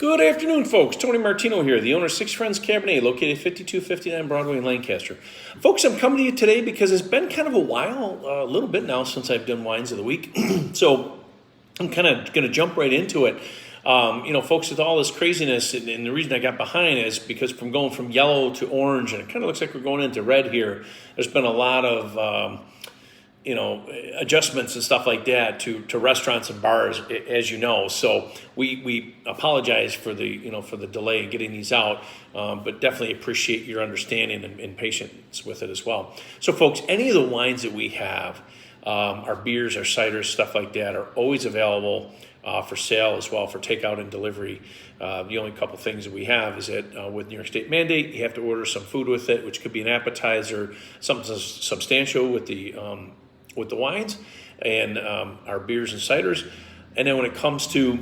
Good afternoon, folks. Tony Martino here, the owner of Six Friends Cabernet, located 5259 Broadway in Lancaster. Folks, I'm coming to you today because it's been kind of a while, a little bit now, since I've done Wines of the Week. So I'm kind of going to jump right into it. Folks, with all this craziness, and the reason I got behind is because from going from yellow to orange, and it kind of looks like we're going into red here, there's been a lot of adjustments and stuff like that to restaurants and bars, as you know. So we apologize for the delay in getting these out, but definitely appreciate your understanding and patience with it as well. So folks, any of the wines that we have, our beers, our ciders, stuff like that, are always available for sale as well for takeout and delivery. The only couple things that we have is that with New York State mandate, you have to order some food with it, which could be an appetizer, something substantial with the wines and our beers and ciders. And then when it comes to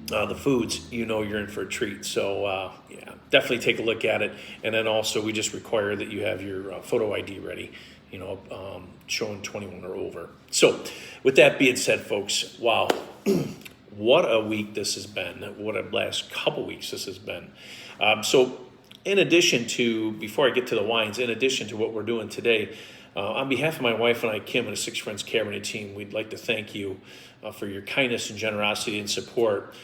the foods, you're in for a treat. So definitely take a look at it. And then also we just require that you have your photo ID ready, showing 21 or over. So with that being said, folks, wow, what a week this has been. What a last couple weeks this has been. So in addition to, before I get to the wines, in addition to what we're doing today, on behalf of my wife and I, Kim, and the Six Friends Cabernet team, we'd like to thank you for your kindness and generosity and support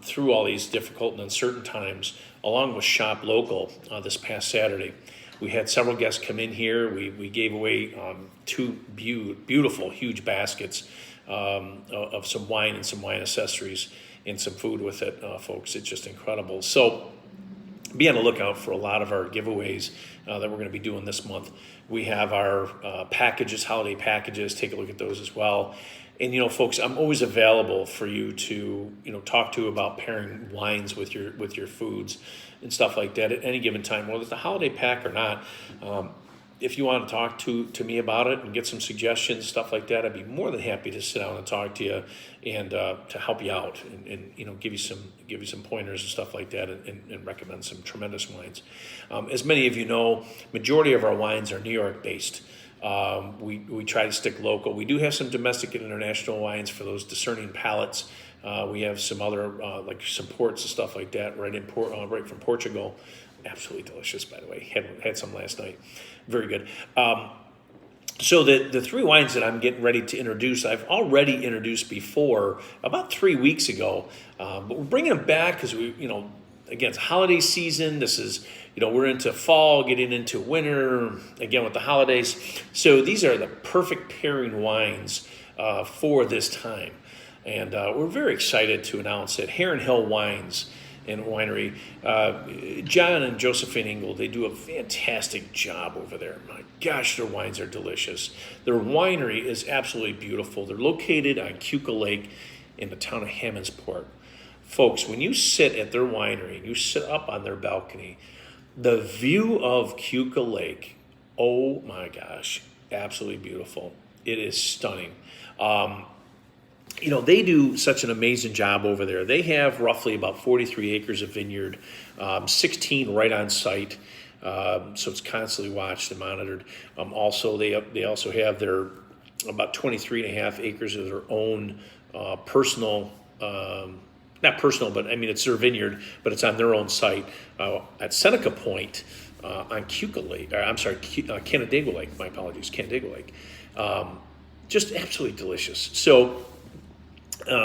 through all these difficult and uncertain times, along with Shop Local this past Saturday. We had several guests come in here. We gave away two beautiful, huge baskets of some wine and some wine accessories and some food with it, folks. It's just incredible. So be on the lookout for a lot of our giveaways that we're going to be doing this month. We have our packages, holiday packages. Take a look at those as well. And folks, I'm always available for you to talk to about pairing wines with your foods and stuff like that at any given time, whether it's a holiday pack or not. If you want to talk to me about it and get some suggestions, stuff like that, I'd be more than happy to sit down and talk to you and to help you out and give you some pointers and stuff like that and recommend some tremendous wines. As many of you know, majority of our wines are New York based. We try to stick local. We do have some domestic and international wines for those discerning palates. We have some other like some ports and stuff like that right from Portugal. Absolutely delicious, by the way. Had some last night. Very good. So the three wines that I'm getting ready to introduce, I've already introduced before about 3 weeks ago, but we're bringing them back because again, it's holiday season. This is, we're into fall, getting into winter, again with the holidays. So these are the perfect pairing wines for this time. And we're very excited to announce that Heron Hill Wines and Winery, John and Josephine Engel, they do a fantastic job over there. My gosh, their wines are delicious. Their winery is absolutely beautiful. They're located on Keuka Lake in the town of Hammondsport. Folks, when you sit at their winery, you sit up on their balcony, the view of Keuka Lake, oh my gosh, absolutely beautiful. It is stunning. They do such an amazing job over there. They have roughly about 43 acres of vineyard, 16 right on site, so it's constantly watched and monitored. Also, they also have their about 23 and a half acres of their own personal, not personal, but I mean it's their vineyard, but it's on their own site at Seneca Point on Keuka Lake. Canandaigua Lake. My apologies, Canandaigua Lake. Just absolutely delicious. So.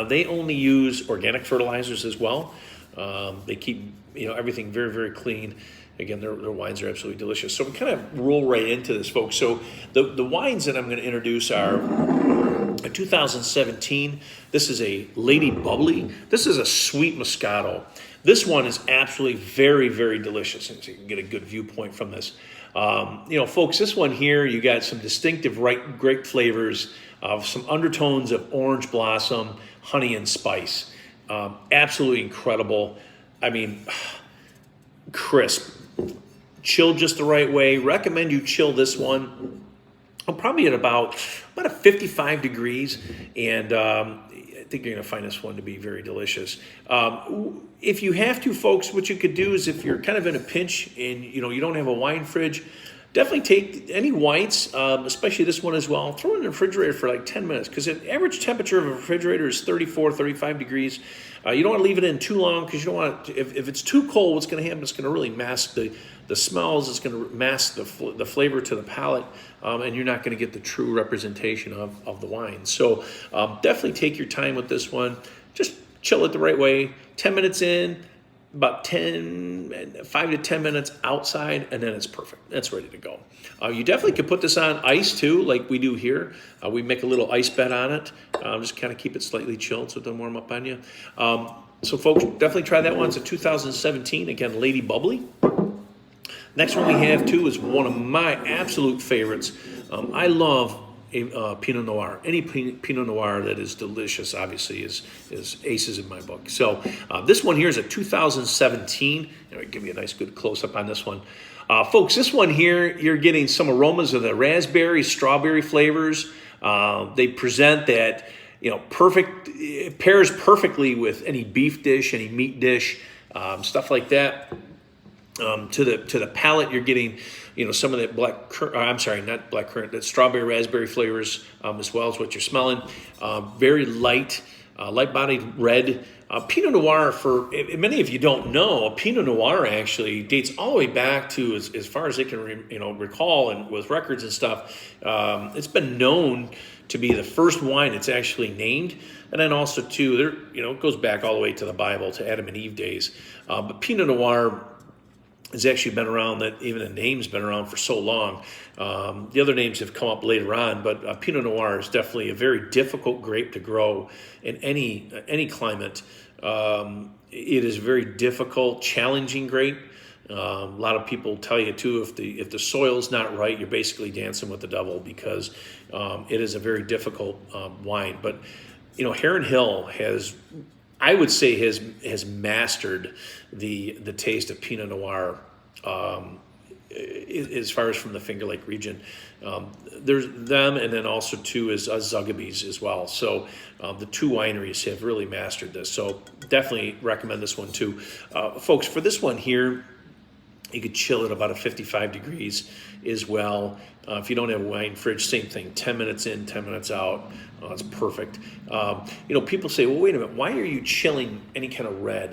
They only use organic fertilizers as well. They keep everything very, very clean. Again, their wines are absolutely delicious. So we kind of roll right into this, folks. So the wines that I'm going to introduce are a 2017. This is a Lady Bubbly. This is a sweet Moscato. This one is absolutely very, very delicious. And so you can get a good viewpoint from this. Folks, this one here, you got some distinctive grape flavors, some undertones of orange blossom, honey, and spice. Absolutely incredible. I mean, crisp. Chilled just the right way. Recommend you chill this one. I'm probably at about a 55 degrees, and I think you're going to find this one to be very delicious. If you have to, folks, what you could do is if you're kind of in a pinch and you don't have a wine fridge, definitely take any whites, especially this one as well, throw it in the refrigerator for like 10 minutes because the average temperature of a refrigerator is 34, 35 degrees. You don't want to leave it in too long because you don't want to, if it's too cold, what's going to happen? It's going to really mask the smells. It's going to mask the flavor to the palate, and you're not going to get the true representation of the wine. So definitely take your time with this one. Just chill it the right way. 10 minutes in, about 5 to 10 minutes outside, and then it's perfect. That's ready to go. You definitely could put this on ice too, like we do here. We make a little ice bed on it. Just kind of keep it slightly chilled so it doesn't warm up on you. So folks, definitely try that one. It's a 2017, again, Lady Bubbly. Next one we have too is one of my absolute favorites. I love Pinot Noir. Any Pinot Noir that is delicious, obviously, is aces in my book. So this one here is a 2017. I'll give you a nice good close-up on this one. Folks, this one here, you're getting some aromas of the raspberry, strawberry flavors. They present that, perfect. It pairs perfectly with any beef dish, any meat dish, stuff like that. To the palate, you're getting, some of that that strawberry raspberry flavors as well as what you're smelling. Very light-bodied red. Pinot Noir, for many of you don't know, Pinot Noir actually dates all the way back to as far as they can recall, and with records and stuff. It's been known to be the first wine it's actually named, and then also too, it goes back all the way to the Bible, to Adam and Eve days. But Pinot Noir has actually been around, that even the name's been around for so long. The other names have come up later on, but Pinot Noir is definitely a very difficult grape to grow in any climate. It is a very difficult, challenging grape. A lot of people tell you too, if the soil's not right, you're basically dancing with the devil, because it is a very difficult wine. But Heron Hill I would say has mastered the taste of Pinot Noir as far as from the Finger Lake region. There's them, and then also too is Zugabees as well. So the two wineries have really mastered this. So definitely recommend this one too. Folks, for this one here, you could chill it about 55 degrees as well. If you don't have a wine fridge, same thing, 10 minutes in, 10 minutes out. It's perfect. People say, well, wait a minute, why are you chilling any kind of red,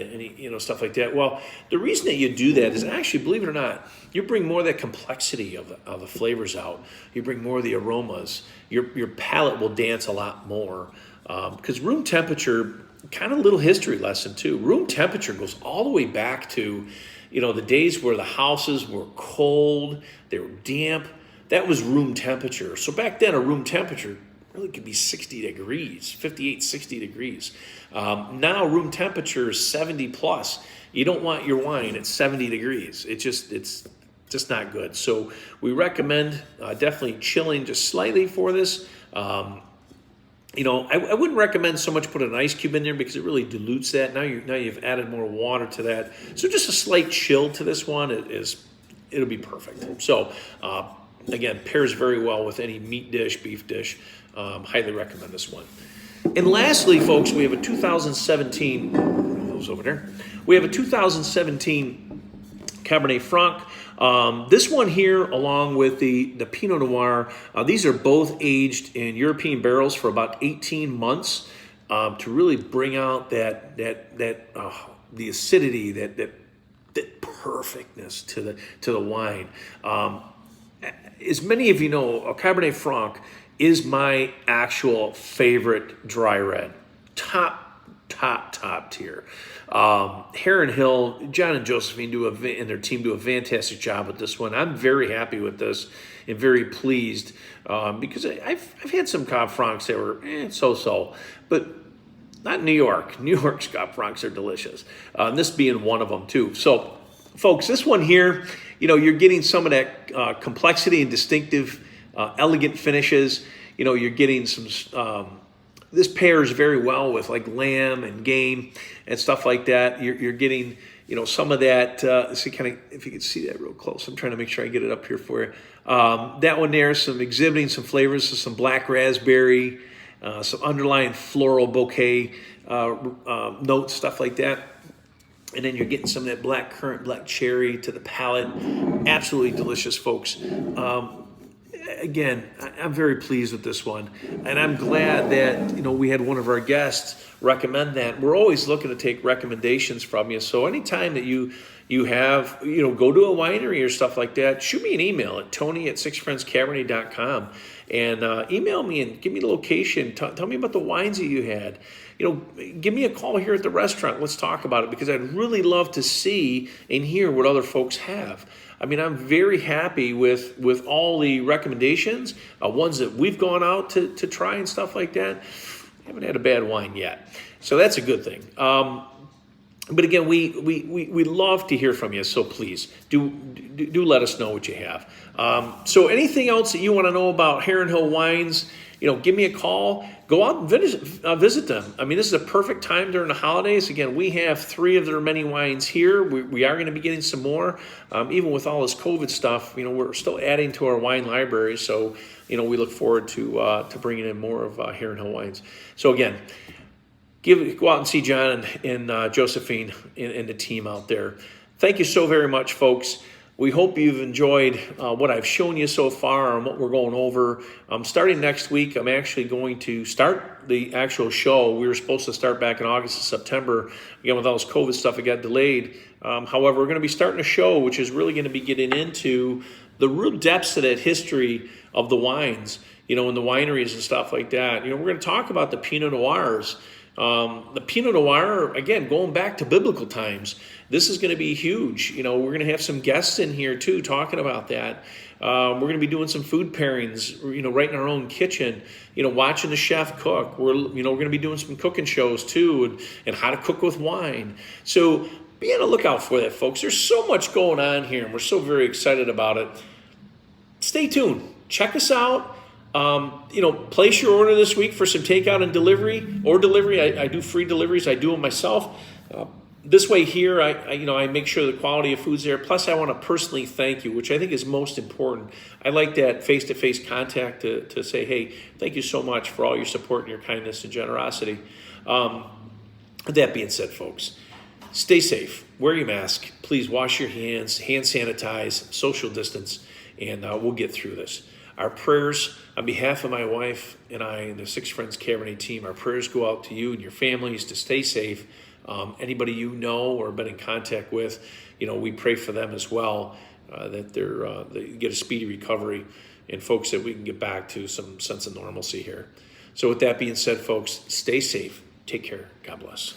stuff like that? Well, the reason that you do that is actually, believe it or not, you bring more of that complexity of the flavors out. You bring more of the aromas. Your palate will dance a lot more. Because room temperature, kind of a little history lesson too, room temperature goes all the way back to the days where the houses were cold, they were damp. That was room temperature. So back then, a room temperature really could be 60 degrees, 58, 60 degrees. Now room temperature is 70 plus. You don't want your wine at 70 degrees. It's just not good. So we recommend definitely chilling just slightly for this. I wouldn't recommend so much put an ice cube in there because it really dilutes that. Now you've added more water to that. So just a slight chill to this one it'll be perfect. So again, pairs very well with any meat dish, beef dish. Highly recommend this one. And lastly, folks, we have a 2017. Those over there. We have a 2017 Cabernet Franc. This one here, along with the Pinot Noir, these are both aged in European barrels for about 18 months to really bring out the acidity, that perfectness to the wine. As many of you know, a Cabernet Franc is my actual favorite dry red. Top tier. Heron Hill, John and Josephine and their team do a fantastic job with this one. I'm very happy with this and very pleased because I've had some Cab Francs that were so-so, but not New York. New York's Cab Francs are delicious. This being one of them too. So, folks, this one here, you're getting some of that complexity and distinctive, elegant finishes. You're getting some. This pairs very well with like lamb and game and stuff like that. You're getting, some of that. See, kind of, if you can see that real close. I'm trying to make sure I get it up here for you. That one there, exhibiting some flavors of some black raspberry, some underlying floral bouquet notes, stuff like that. And then you're getting some of that black currant, black cherry to the palate. Absolutely delicious, folks. Again, I'm very pleased with this one, and I'm glad that we had one of our guests recommend that. We're always looking to take recommendations from you. So anytime that you have go to a winery or stuff like that, shoot me an email at tony@sixfriendscabernet.com and email me and give me the location. Tell me about the wines that you had. Give me a call here at the restaurant. Let's talk about it, because I'd really love to see and hear what other folks have. I mean, I'm very happy with all the recommendations, ones that we've gone out to try and stuff like that. Haven't had a bad wine yet, so that's a good thing. But again, we love to hear from you, so please do let us know what you have. So anything else that you want to know about Heron Hill Wines, give me a call. Go out and visit them. I mean, this is a perfect time during the holidays. Again, we have 3 of their many wines here. We are going to be getting some more. Even with all this COVID stuff, we're still adding to our wine library. So, we look forward to bringing in more of Heron Hill wines. So again, go out and see John and Josephine and the team out there. Thank you so very much, folks. We hope you've enjoyed what I've shown you so far and what we're going over. Starting next week, I'm actually going to start the actual show. We were supposed to start back in August and September. Again, with all this COVID stuff, it got delayed. However, we're going to be starting a show which is really going to be getting into the real depths of that history of the wines, and the wineries and stuff like that. We're going to talk about the Pinot Noirs. The Pinot Noir, again, going back to biblical times, this is going to be huge. We're going to have some guests in here too talking about that. We're going to be doing some food pairings, right in our own kitchen, watching the chef cook. We're going to be doing some cooking shows too, and how to cook with wine. So be on the lookout for that, folks. There's so much going on here, and we're so very excited about it. Stay tuned. Check us out. Place your order this week for some takeout and delivery. I do free deliveries. I do them myself. This way here, I make sure the quality of food's there. Plus, I want to personally thank you, which I think is most important. I like that face-to-face contact to say, hey, thank you so much for all your support and your kindness and generosity. That being said, folks, stay safe. Wear your mask. Please wash your hands, hand sanitize, social distance, and we'll get through this. Our prayers on behalf of my wife and I and the Six Friends Cabernet team, our prayers go out to you and your families to stay safe. Anybody you know or been in contact with, we pray for them as well, that they get a speedy recovery, and folks, that we can get back to some sense of normalcy here. So with that being said, folks, stay safe. Take care. God bless.